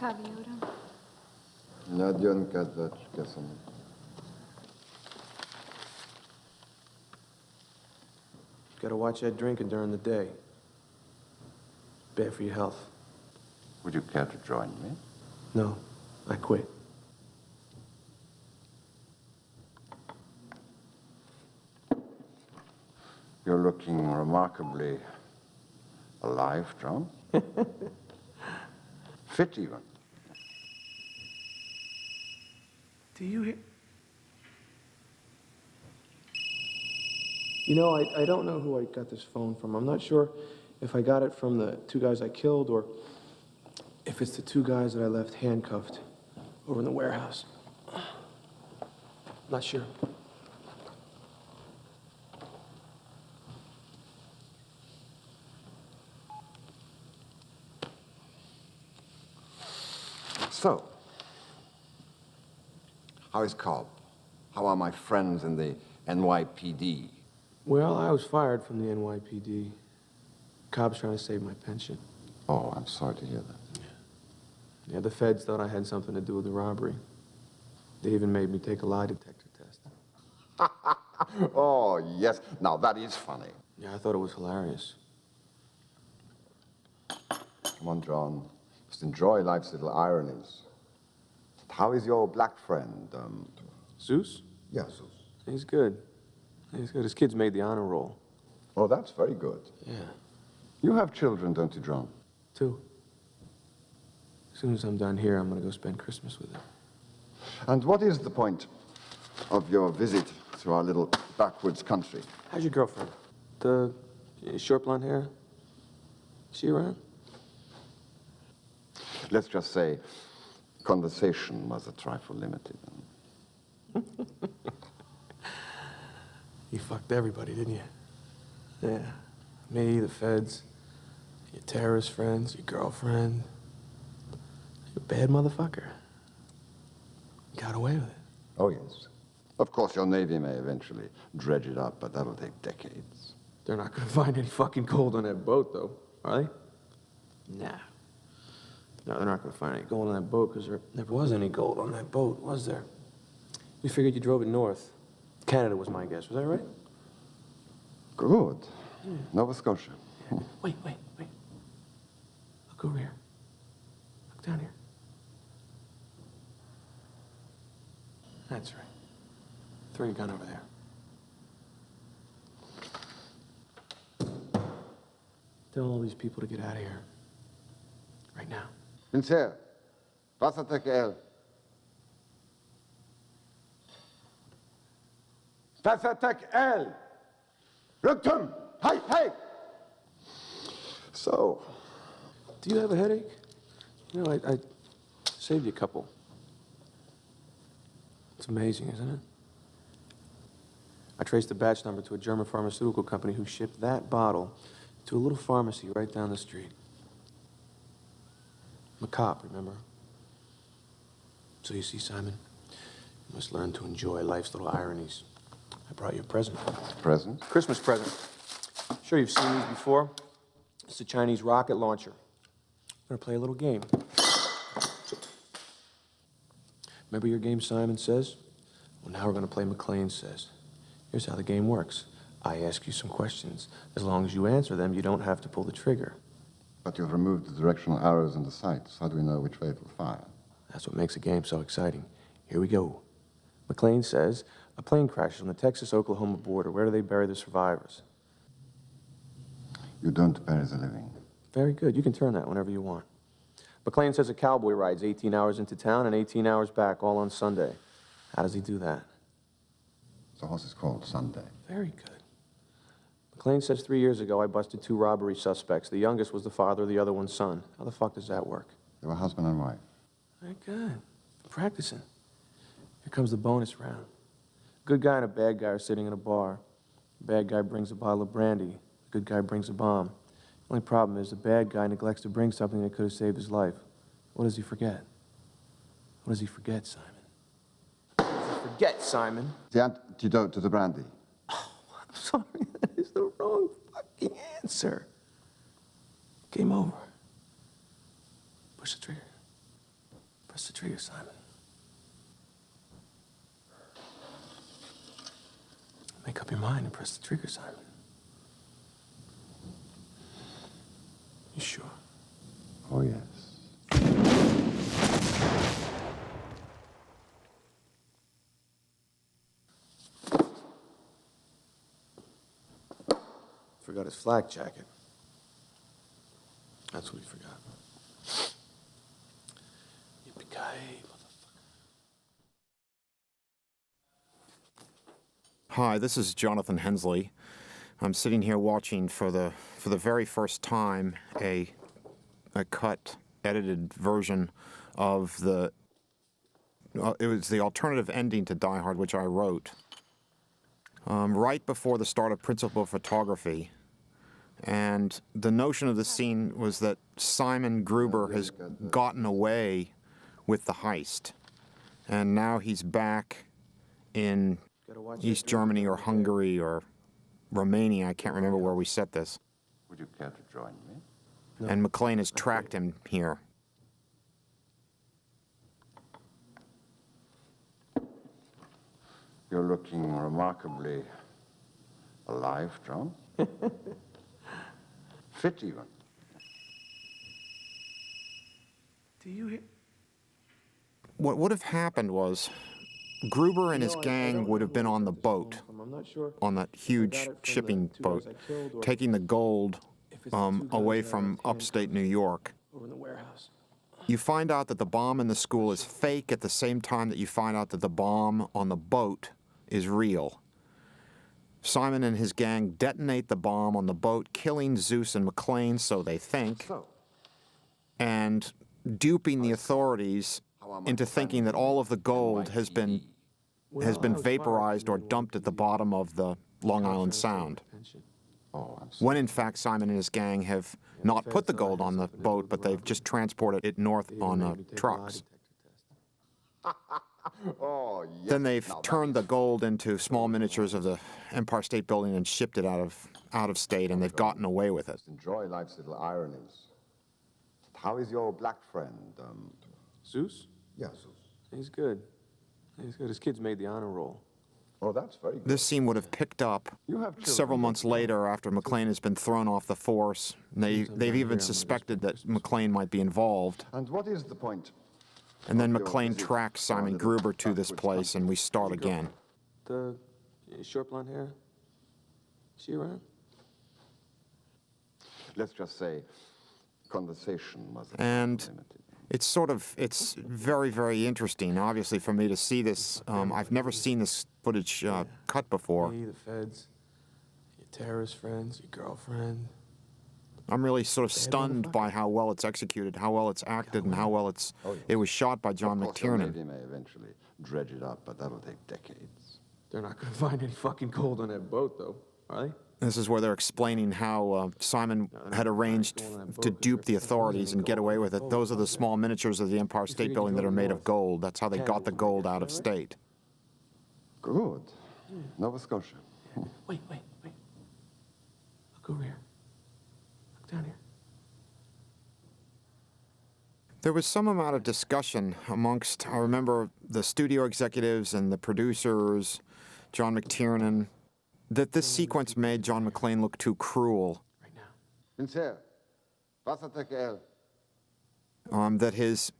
Tavi, uram. Nagyon kedves, köszönöm. Gotta watch that drinking during the day. Bad for your health. Would you care to join me? No, I quit. You're looking remarkably alive, John. Fit, even. Do you hear? You know, I don't know who I got this phone from. I'm not sure if I got it from the two guys I killed or if it's the two guys that I left handcuffed over in the warehouse. Not sure. So, how is Cobb? How are my friends in the NYPD? Well, I was fired from the NYPD. Cobb's trying to save my pension. Oh, I'm sorry to hear that. Yeah, the feds thought I had something to do with the robbery. They even made me take a lie detector test. Oh, yes. Now, that is funny. Yeah, I thought it was hilarious. Come on, John. Just enjoy life's little ironies. How is your black friend? Zeus? Yes, Zeus. He's good. He's good. His kid's made the honor roll. Oh, that's very good. Yeah. You have children, don't you, John? 2. As soon as I'm done here, I'm gonna go spend Christmas with him. And what is the point of your visit to our little backwoods country? How's your girlfriend? The short blonde hair? Is she around? Let's just say conversation was a trifle limited. You fucked everybody, didn't you? Yeah. Me, the feds, your terrorist friends, your girlfriend. You're a bad motherfucker. Got away with it. Oh, yes. Of course, your Navy may eventually dredge it up, but that'll take decades. They're not gonna find any fucking gold on that boat, though, are they? Nah. No, they're not gonna find any gold on that boat because there never was any gold on that boat, was there? We figured you drove it north. Canada was my guess. Was that right? Good. Yeah. Nova Scotia. Yeah. Wait. Look over here. Look down here. That's right. Throw your gun over there. Tell all these people to get out of here. Right now. Vincer, pásate que él. Pásate que él. Rücktum! Hey! So. Do you have a headache? You know, I saved you a couple. It's amazing, isn't it? I traced the batch number to a German pharmaceutical company who shipped that bottle to a little pharmacy right down the street. Macabre, remember? So you see, Simon, you must learn to enjoy life's little ironies. I brought you a present. Present? Christmas present. Sure, you've seen these before. It's a Chinese rocket launcher. We're gonna play a little game. Remember your game, Simon Says? Well, now we're gonna play McClane Says. Here's how the game works. I ask you some questions. As long as you answer them, you don't have to pull the trigger. But you've removed the directional arrows in the sights. How do we know which way it will fire? That's what makes a game so exciting. Here we go. McClane says, a plane crashes on the Texas-Oklahoma border. Where do they bury the survivors? You don't bury the living. Very good. You can turn that whenever you want. McClane says a cowboy rides 18 hours into town and 18 hours back, all on Sunday. How does he do that? The horse is called Sunday. Very good. McClane says 3 years ago I busted 2 robbery suspects. The youngest was the father, the other one's son. How the fuck does that work? They were husband and wife. Very good. Practicing. Here comes the bonus round. A good guy and a bad guy are sitting in a bar. The bad guy brings a bottle of brandy. The good guy brings a bomb. The only problem is the bad guy neglects to bring something that could have saved his life. What does he forget? What does he forget, Simon? What does he forget, Simon? The antidote to the brandy. Oh, I'm sorry. That is the wrong fucking answer. Game over. Push the trigger. Press the trigger, Simon. Make up your mind and press the trigger, Simon. You sure? Oh, yes. Forgot his flak jacket. That's what he forgot. Yippee-ki-yay, motherfucker. Hi, this is Jonathan Hensley. I'm sitting here watching for the very first time a cut, edited version of it was the alternative ending to Die Hard, which I wrote right before the start of principal photography. And the notion of the scene was that Simon Gruber has gotten away with the heist, and now he's back in East Germany or Hungary or Romania. I can't remember where we set this. Would you care to join me? No. And McClane has tracked him here. You're looking remarkably alive, John. Fit, even. Do you hear? What would have happened was Gruber and his gang would have been on the boat, I'm not sure on that huge shipping boat, taking the gold away from upstate New York. over in the warehouse. You find out that the bomb in the school is fake at the same time that you find out that the bomb on the boat is real. Simon and his gang detonate the bomb on the boat, killing Zeus and McClane, so they think, and duping the authorities into thinking that all of the gold has been vaporized or dumped at the bottom of the Long Island Sound. Oh, I'm sorry. When in fact Simon and his gang have not put the gold on the boat, but they've just transported it north on trucks. Oh, yes. Then they've Now that turned the gold into small miniatures of the Empire State Building and shipped it out of state, and they've gotten away with it. Enjoy life's little ironies. How is your black friend? Zeus? Yes. He's good. He's good. His kids made the honor roll. Oh, that's very good. This scene would have picked up You have children, several don't months you? later after McClane has been thrown off the force. They've even suspected that McClane might be involved. And what is the point? And then of your McClane visit tracks to our Simon little Gruber to this backwoods place, country? and we start again. The short blonde hair? Is she around? Let's just say conversation was And limited. it's very, very interesting, obviously, for me to see this. I've never seen this footage cut before. Me, the feds, your terrorist friends, your girlfriend. I'm really sort of stunned by how well it's executed, how well it's acted, and how well it was shot by John Of course, the McTiernan. Navy may eventually dredge it up, but that'll take decades. They're not gonna find any fucking gold on that boat, though, are they? This is where they're explaining how Simon had arranged to dupe the authorities and get away with it. Those are the small miniatures of the Empire State Building that are made of gold. That's how they got the gold out of state. Good. Nova Scotia. Wait. Look over here. Look down here. There was some amount of discussion amongst, I remember, the studio executives and the producers, John McTiernan, that this sequence made John McClane look too cruel, Right now. Sincere. Wasserteckel. that his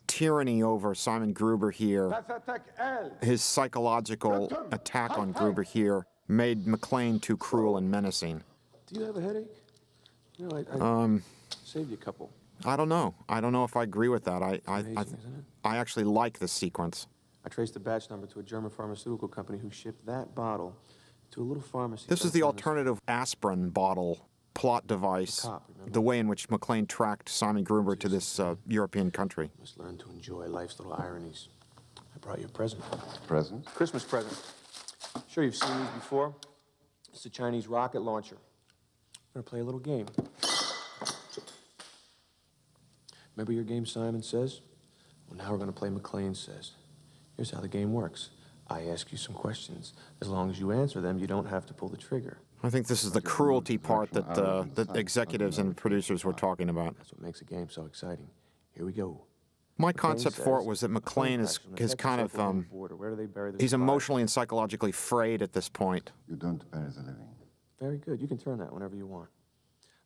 tyranny over Simon Gruber here, Wasserteckel. his psychological attack on Gruber here, made McClane too cruel and menacing. Do you have a headache? You know, I saved you a couple. I don't know. I don't know if I agree with that. Amazing, isn't it? I actually like this sequence. I traced the batch number to a German pharmaceutical company who shipped that bottle to a little pharmacy. This is the alternative aspirin bottle plot device, Cop, remember? the way in which McClane tracked Simon Gruber to this European country. Must learn to enjoy life's little ironies. I brought you a present. Present. Christmas present. Sure you've seen these before. It's a Chinese rocket launcher. We're gonna play a little game. Remember your game, Simon Says? Well, now we're gonna play McClane Says. Here's how the game works. I ask you some questions. As long as you answer them, you don't have to pull the trigger. I think this is the cruelty part that the executives and producers were talking about. That's what makes a game so exciting. Here we go. My McClane concept for it says was that a plane McClane crash from the is Texas kind of, Oklahoma border. Where do they bury the he's survivors? emotionally and psychologically frayed at this point. You don't bury the living. Very good. You can turn that whenever you want.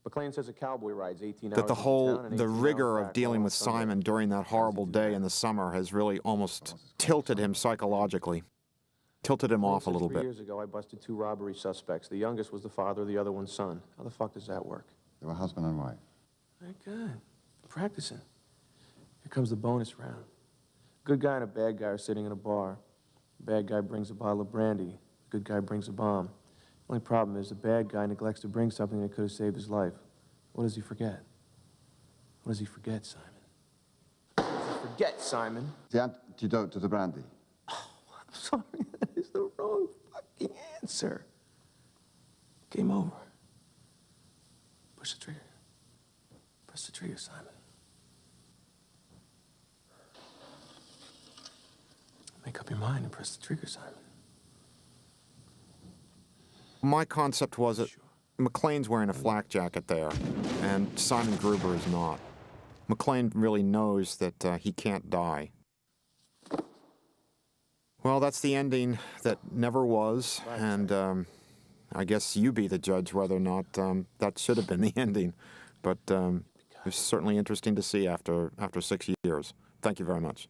McClane says a cowboy rides 18 hours That the into whole, town and the 18 hours rigor back of dealing all with on Sunday. Simon during that horrible do day that? in the summer has really almost tilted him psychologically, tilted him McClane off a says little 3 bit. years ago, I busted 2 robbery suspects. The youngest was the father, the other one's son. How the fuck does that work? They were husband and wife. Very good. Practicing. Here comes the bonus round. Good guy and a bad guy are sitting in a bar. The bad guy brings a bottle of brandy. The good guy brings a bomb. The only problem is the bad guy neglects to bring something that could have saved his life. What does he forget? What does he forget, Simon? What does he forget, Simon? The antidote to the brandy. I'm sorry, that is the wrong fucking answer. Game over. Push the trigger. Press the trigger, Simon. Make up your mind and press the trigger, Simon. My concept was that Sure. McClane's wearing a flak jacket there, and Simon Gruber is not. McClane really knows that he can't die. Well, that's the ending that never was, and I guess you be the judge whether or not that should have been the ending. But it was certainly interesting to see after 6 years. Thank you very much.